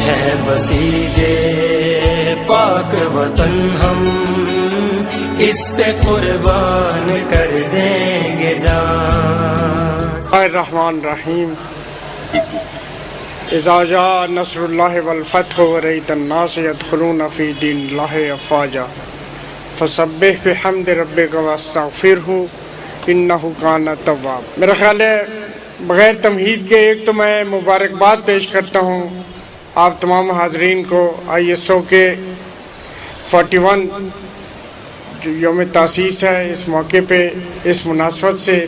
ہے بسیجے پاک وطن ہم اس پہ قربان کر دیں گے جان۔ الرحمن الرحیم۔ اذا جاء نصر اللہ والفتح ورأیت الناس يدخلون فی دین اللہ افواجا فسبح بحمد ربک واستغفرہ انہ کان توابا۔ میرا خیال ہے بغیر تمہید کے ایک تو میں مبارکباد پیش کرتا ہوں آپ تمام حاضرین کو ISO کے 41 جو یوم تاسیس ہے، اس موقع پہ اس مناسبت سے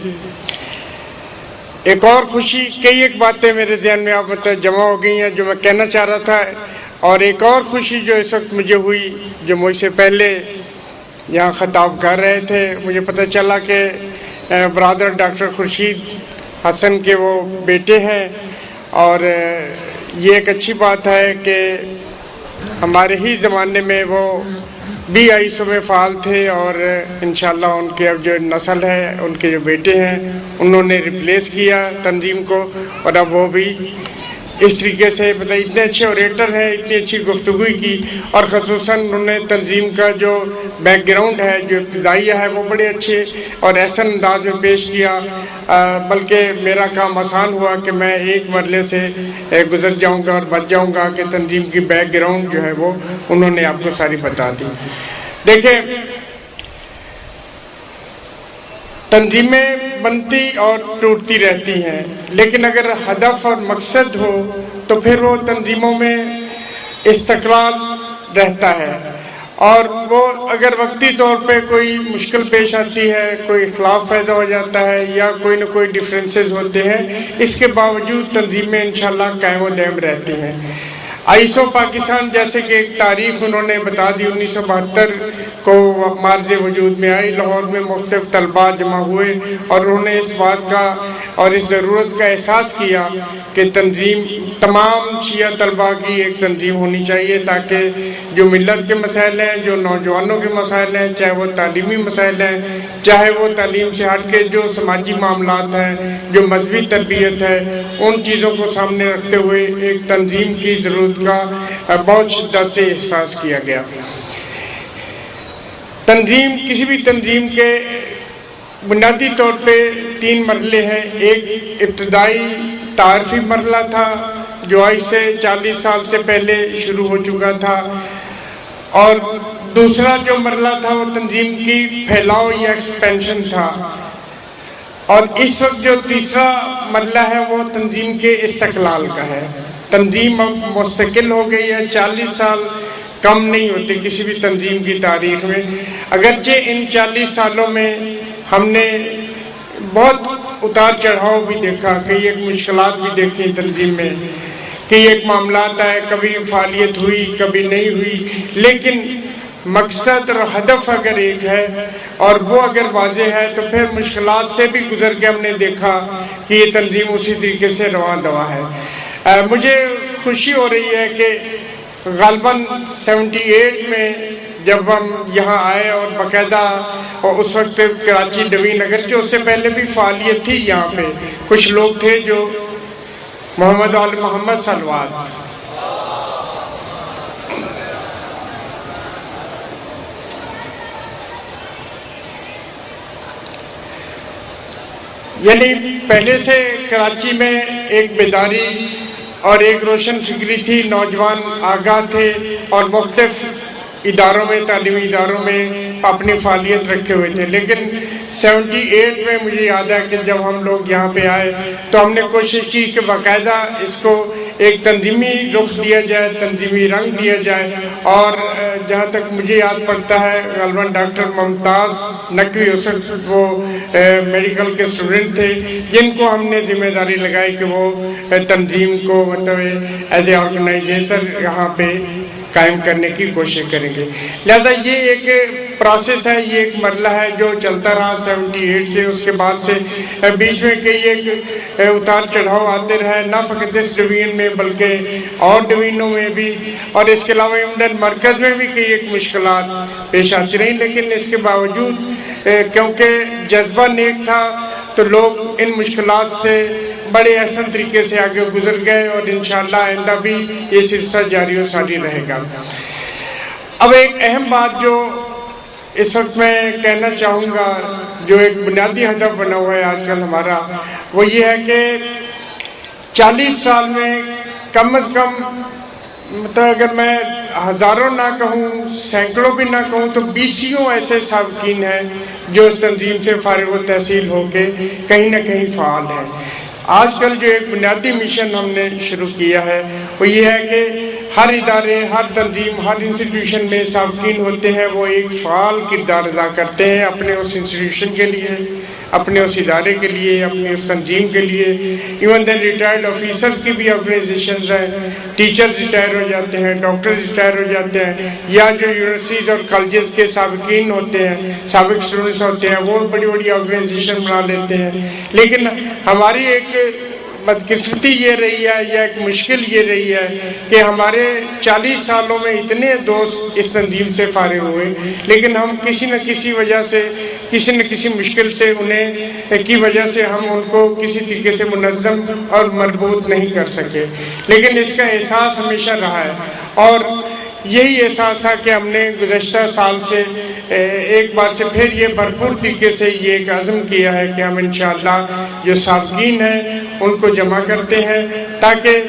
ایک اور خوشی، کئی ایک باتیں میرے ذہن میں آپ جمع ہو گئی ہیں جو میں کہنا چاہ رہا تھا، اور ایک اور خوشی جو اس وقت مجھے ہوئی، جو مجھ سے پہلے یہاں خطاب کر رہے تھے، مجھے پتہ چلا کہ برادر ڈاکٹر خورشید حسن کے وہ بیٹے ہیں، اور یہ ایک اچھی بات ہے کہ ہمارے ہی زمانے میں وہ بھی ISO میں فعال تھے، اور انشاءاللہ ان کے اب جو نسل ہے، ان کے جو بیٹے ہیں، انہوں نے ریپلیس کیا تنظیم کو، اور اب وہ بھی اس طریقے سے اتنے اچھے اوریٹر ہیں، اتنی اچھی گفتگو کی، اور خصوصاً انہوں نے تنظیم کا جو بیک گراؤنڈ ہے، جو ابتدائیہ ہے، وہ بڑے اچھے اور احسن انداز میں پیش کیا، بلکہ میرا کام آسان ہوا کہ میں ایک مرحلے سے گزر جاؤں گا اور بچ جاؤں گا کہ تنظیم کی بیک گراؤنڈ جو ہے وہ انہوں نے آپ کو ساری بتا دی۔ دیکھیں، تنظیمیں بنتی اور ٹوٹتی رہتی ہیں، لیکن اگر ہدف اور مقصد ہو تو پھر وہ تنظیموں میں استقلال رہتا ہے، اور وہ اگر وقتی طور پہ کوئی مشکل پیش آتی ہے، کوئی اختلاف پیدا ہو جاتا ہے یا کوئی نہ کوئی ڈیفرنسز ہوتے ہیں، اس کے باوجود تنظیمیں انشاءاللہ قائم و دائم رہتی ہیں۔ ISO پاکستان جیسے کہ ایک تاریخ انہوں نے بتا دی، 1972 کو معرض وجود میں آئی، لاہور میں مختلف طلباء جمع ہوئے اور انہوں نے اس بات کا اور اس ضرورت کا احساس کیا کہ تنظیم تمام شیعہ طلباء کی ایک تنظیم ہونی چاہیے، تاکہ جو ملت کے مسائل ہیں، جو نوجوانوں کے مسائل ہیں، چاہے وہ تعلیمی مسائل ہیں، چاہے وہ تعلیم سے ہٹ کے جو سماجی معاملات ہیں، جو مذہبی تربیت ہے، ان چیزوں کو سامنے رکھتے ہوئے ایک تنظیم کی ضرورت کا بہت شدت سے احساس کیا گیا۔ تنظیم، کسی بھی تنظیم کے بنیادی طور پہ 3 مرحلے ہیں۔ ایک ابتدائی تعارفی مرحلہ تھا جو آج سے 40 سال سے پہلے شروع ہو چکا تھا، اور دوسرا جو مرحلہ تھا وہ تنظیم کی پھیلاؤ یا ایکسپینشن تھا، اور اس وقت جو تیسرا مرحلہ ہے وہ تنظیم کے استقلال کا ہے۔ تنظیم اب مستقل ہو گئی ہے، 40 سال کم نہیں ہوتے کسی بھی تنظیم کی تاریخ میں، اگرچہ ان 40 سالوں میں ہم نے بہت اتار چڑھاؤ بھی دیکھا، کئی ایک مشکلات بھی دیکھی تنظیم میں، کئی ایک معاملات آئے، کبھی فعالیت ہوئی کبھی نہیں ہوئی، لیکن مقصد اور ہدف اگر ایک ہے اور وہ اگر واضح ہے تو پھر مشکلات سے بھی گزر کے ہم نے دیکھا کہ یہ تنظیم اسی طریقے سے رواں دوا ہے۔ مجھے خوشی ہو رہی ہے کہ غالباً 78 میں جب ہم یہاں آئے اور باقاعدہ اس وقت کراچی ڈوین، اگرچہ اس سے پہلے بھی فعالیت تھی یہاں پہ، کچھ لوگ تھے جو محمد آل محمد صلوات، یعنی پہلے سے کراچی میں ایک بیداری اور ایک روشن فکری تھی، نوجوان آگاہ تھے اور مختلف اداروں میں، تعلیمی اداروں میں اپنی فعالیت رکھے ہوئے تھے، لیکن 78 میں مجھے یاد ہے کہ جب ہم لوگ یہاں پہ آئے تو ہم نے کوشش کی کہ باقاعدہ اس کو ایک تنظیمی رخ دیا جائے، تنظیمی رنگ دیا جائے، اور جہاں تک مجھے یاد پڑتا ہے غالباً ڈاکٹر ممتاز نقوی اس وقت وہ میڈیکل کے اسٹوڈنٹ تھے، جن کو ہم نے ذمہ داری لگائی کہ وہ تنظیم کو مطلب ایز اے آرگنائزیشن یہاں پہ قائم کرنے کی کوشش کریں گے۔ لہذا یہ ایک پروسیس ہے، یہ ایک مرحلہ ہے جو چلتا رہا 78 سے، اس کے بعد سے بیچ میں کئی ایک اتار چڑھاؤ آتے رہے، نہ فقط اس ڈویژن میں بلکہ اور ڈویژنوں میں بھی، اور اس کے علاوہ عمدن مرکز میں بھی کئی ایک مشکلات پیش آتی رہیں، لیکن اس کے باوجود کیونکہ جذبہ نیک تھا تو لوگ ان مشکلات سے بڑے احسن طریقے سے آگے گزر گئے اور انشاءاللہ آئندہ بھی یہ سلسلہ جاری و ساری رہے گا۔ اب ایک اہم بات جو اس وقت میں کہنا چاہوں گا، جو ایک بنیادی ہدف بنا ہوا ہے آج کل ہمارا، وہ یہ ہے کہ 40 سال میں کم از کم، مطلب اگر میں ہزاروں نہ کہوں، سینکڑوں بھی نہ کہوں، تو 20 ایسے سابقین ہیں جو اس تنظیم سے فارغ التحصیل ہو کے کہیں نہ کہیں فعال ہیں۔ آج کل جو ایک بنیادی مشن ہم نے شروع کیا ہے وہ یہ ہے کہ ہر ادارے، ہر تنظیم، ہر انسٹیٹیوشن میں سابقین ہوتے ہیں، وہ ایک فعال کردار ادا کرتے ہیں اپنے اس انسٹیٹیوشن کے لیے، اپنے اس ادارے کے لیے، اپنی اس تنظیم کے لیے۔ ایون دین ریٹائرڈ آفیسرز کی بھی آرگنائزیشنز ہیں، ٹیچرز ریٹائر ہو جاتے ہیں، ڈاکٹرز ریٹائر ہو جاتے ہیں، یا جو یونیورسٹیز اور کالجز کے سابقین ہوتے ہیں، سابق اسٹوڈنٹس ہوتے ہیں، وہ بڑی بڑی آرگنائزیشن بنا لیتے ہیں۔ لیکن ہماری ایک بدقسمتی یہ رہی ہے، یا ایک مشکل یہ رہی ہے کہ ہمارے 40 سالوں میں اتنے دوست اس تنظیم سے فارغ ہوئے، لیکن ہم کسی نہ کسی وجہ سے، کسی نہ کسی مشکل سے انہیں کی وجہ سے ہم ان کو کسی طریقے سے منظم اور مربوط نہیں کر سکے۔ لیکن اس کا احساس ہمیشہ رہا ہے، اور یہی احساس تھا کہ ہم نے گزشتہ سال سے ایک بار سے پھر یہ بھرپور طریقے سے یہ ایک عزم کیا ہے کہ ہم انشاءاللہ جو سابقین ہیں ان کو جمع کرتے ہیں، تاکہ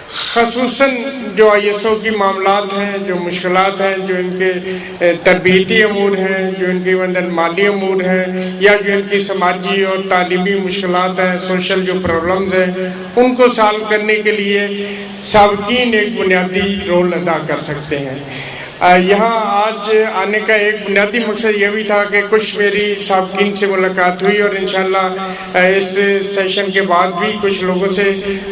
خصوصاً جو آئی ایس او کی معاملات ہیں، جو مشکلات ہیں، جو ان کے تربیتی امور ہیں، جو ان کے مالی امور ہیں، یا جو ان کی سماجی اور تعلیمی مشکلات ہیں، سوشل جو پرابلمز ہیں، ان کو سالو کرنے کے لیے سابقین ایک بنیادی رول ادا کر سکتے ہیں۔ یہاں آج آنے کا ایک بنیادی مقصد یہ بھی تھا کہ کچھ میری سابقین سے ملاقات ہوئی، اور انشاءاللہ اس سیشن کے بعد بھی کچھ لوگوں سے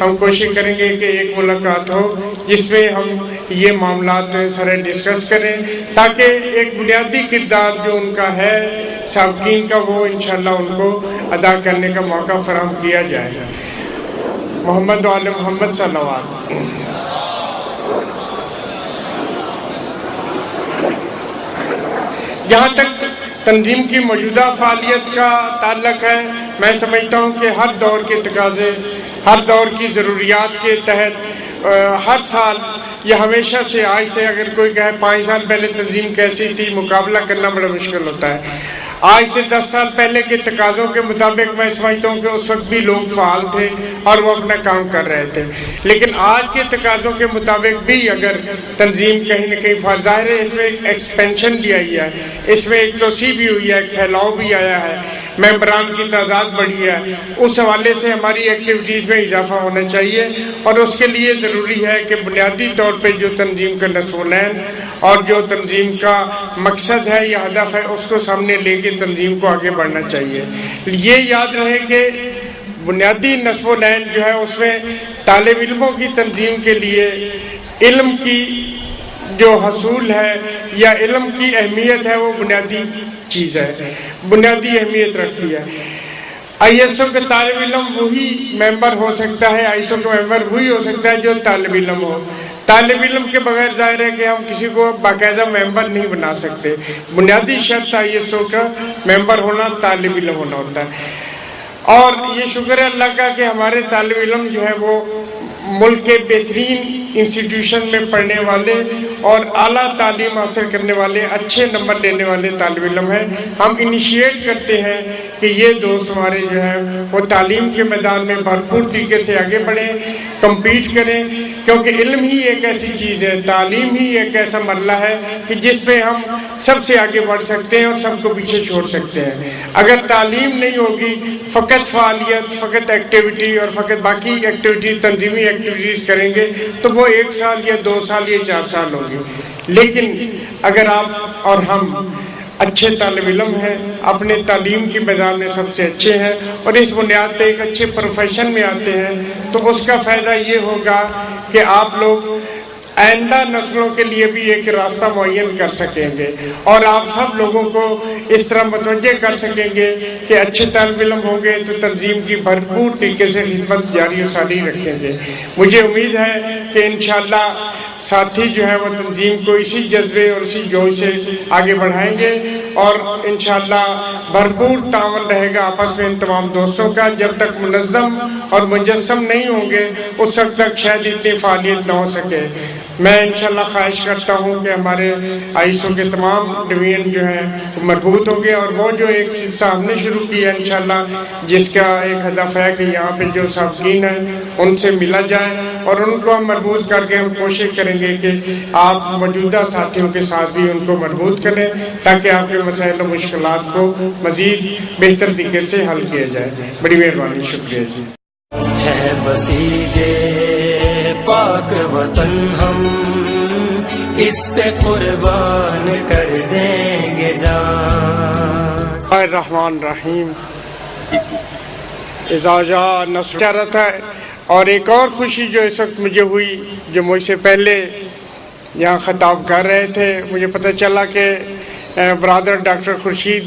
ہم کوشش کریں گے کہ ایک ملاقات ہو جس میں ہم یہ معاملات سارے ڈسکس کریں، تاکہ ایک بنیادی کردار جو ان کا ہے سابقین کا، وہ انشاءاللہ ان کو ادا کرنے کا موقع فراہم کیا جائے گا۔ محمد و آل محمد صلی اللہ علیہ وسلم۔ جہاں تک تنظیم کی موجودہ فعالیت کا تعلق ہے، میں سمجھتا ہوں کہ ہر دور کے تقاضے، ہر دور کی ضروریات کے تحت ہر سال یا ہمیشہ سے، آج سے اگر کوئی کہے 5 سال پہلے تنظیم کیسی تھی، مقابلہ کرنا بڑا مشکل ہوتا ہے۔ آج سے 10 سال پہلے کے تقاضوں کے مطابق میں سمجھتا ہوں کہ اس وقت بھی لوگ فعال تھے اور وہ اپنا کام کر رہے تھے، لیکن آج کے تقاضوں کے مطابق بھی اگر تنظیم کہیں نہ کہیں فعال، ظاہر ہے اس میں ایک ایکسپینشن بھی آئی ہے، اس میں ایک توسیع بھی ہوئی ہے، ایک پھیلاؤ بھی آیا ہے، ممبران کی تعداد بڑھی ہے، اس حوالے سے ہماری ایکٹیویٹیز میں اضافہ ہونا چاہیے، اور اس کے لیے ضروری ہے کہ بنیادی طور پہ جو تنظیم کا نصب العین اور جو تنظیم کا مقصد ہے یا ہدف ہے، اس کو سامنے لے کے تنظیم کو آگے بڑھنا چاہیے۔ یہ یاد رہے کہ بنیادی نصب العین جو ہے اس میں طالب علموں کی تنظیم کے لیے علم کی جو حصول ہے یا علم کی اہمیت ہے وہ بنیادی چیز ہے، بنیادی اہمیت رکھتی ہے۔ آئی ایس او کے طالب علم وہی ممبر ہو سکتا ہے، آئی ایس او کا ممبر وہی ہو سکتا ہے جو طالب علم ہو۔ طالب علم کے بغیر ظاہر ہے کہ ہم کسی کو باقاعدہ ممبر نہیں بنا سکتے۔ بنیادی شرط آئی ایس او کا ممبر ہونا طالب علم ہونا ہوتا ہے، اور یہ شکر ہے اللہ کا کہ ہمارے طالب علم جو ہے وہ ملک کے بہترین انسٹیٹیوشن میں پڑھنے والے اور اعلیٰ تعلیم حاصل کرنے والے، اچھے نمبر لینے والے طالب علم ہیں۔ ہم انیشیٹ کرتے ہیں کہ یہ دوست ہمارے جو ہیں وہ تعلیم کے میدان میں بھرپور طریقے سے آگے بڑھیں، کمپیٹ کریں، کیونکہ علم ہی ایک ایسی چیز ہے، تعلیم ہی ایک ایسا مرحلہ ہے کہ جس میں ہم سب سے آگے بڑھ سکتے ہیں اور سب کو پیچھے چھوڑ سکتے ہیں۔ اگر تعلیم نہیں ہوگی، فقط فعالیت، فقط ایکٹیویٹی اور فقط باقی ایکٹیویٹیز، تنظیمی ایکٹیویٹیز کریں گے تو وہ 1 سال یا 2 سال یا 4 سال ہوگی۔ لیکن اگر آپ اور ہم اچھے طالب علم ہیں، اپنے تعلیم کی میدان میں سب سے اچھے ہیں، اور اس بنیاد پہ ایک اچھے پروفیشن میں آتے ہیں، تو اس کا فائدہ یہ ہوگا کہ آپ لوگ آئندہ نسلوں کے لیے بھی ایک راستہ معین کر سکیں گے، اور آپ سب لوگوں کو اس طرح متوجہ کر سکیں گے کہ اچھے طالب علم ہوں گے تو تنظیم کی بھرپور طریقے سے خدمت جاری و ساری رکھیں گے۔ مجھے امید ہے کہ انشاءاللہ ساتھی جو ہے وہ تنظیم کو اسی جذبے اور اسی جوش سے آگے بڑھائیں گے، اور انشاءاللہ بھرپور تعاون رہے گا آپس میں ان تمام دوستوں کا. جب تک منظم اور مجسم نہیں ہوں گے اس وقت تک شاید اتنی فعالیت نہ ہو سکے. میں انشاءاللہ خواہش کرتا ہوں کہ ہمارے آئیسوں کے تمام ڈویژن جو ہیں مربوط ہوں گے، اور وہ جو ایک سلسلہ ہم نے شروع کیا ہے انشاءاللہ، جس کا ایک ہدف ہے کہ یہاں پہ جو سابقین ہیں ان سے ملا جائے اور ان کو ہم مربوط کر کے ہم کوشش کریں گے کہ آپ موجودہ ساتھیوں کے ساتھ بھی ان کو مربوط کریں تاکہ آپ کے مسائل و مشکلات کو مزید بہتر طریقے سے حل کیا جائے. بڑی مہربانی، شکریہ جی. ہے بسیجے پاک وطن ہم اس پہ قربان کر دیں گے جان. الرحمن الرحیم. اذا جاء نصر رہا تھا. اور ایک اور خوشی جو اس وقت مجھے ہوئی، جو مجھ سے پہلے یہاں خطاب کر رہے تھے، مجھے پتہ چلا کہ برادر ڈاکٹر خورشید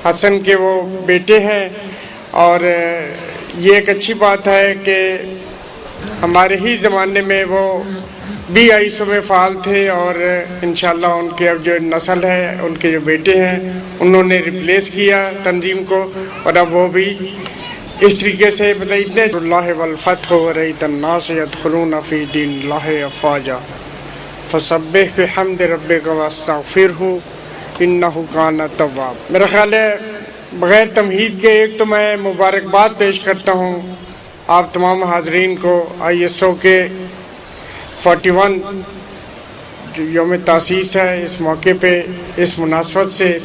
حسن کے وہ بیٹے ہیں، اور یہ ایک اچھی بات ہے کہ ہمارے ہی زمانے میں وہ بھی آئیسوں میں فعال تھے، اور انشاءاللہ ان کے اب جو نسل ہے، ان کے جو بیٹے ہیں، انہوں نے ریپلیس کیا تنظیم کو، اور اب وہ بھی اس طریقے سے اتنے اللہ والفتح ورأیت الناس یدخلون فی دین اللہ افواجا فسبح بحمد ربک واستغفرہ انہ کان توابا. میرا خیال ہے بغیر تمہید کے ایک تو میں مبارکباد پیش کرتا ہوں آپ تمام حاضرین کو ISO کے 41 جو یوم تاسیس ہے، اس موقع پہ اس مناسبت سے.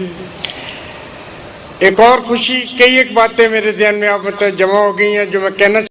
ایک اور خوشی، کئی ایک باتیں میرے ذہن میں آپ جمع ہو گئی ہیں جو میں کہنا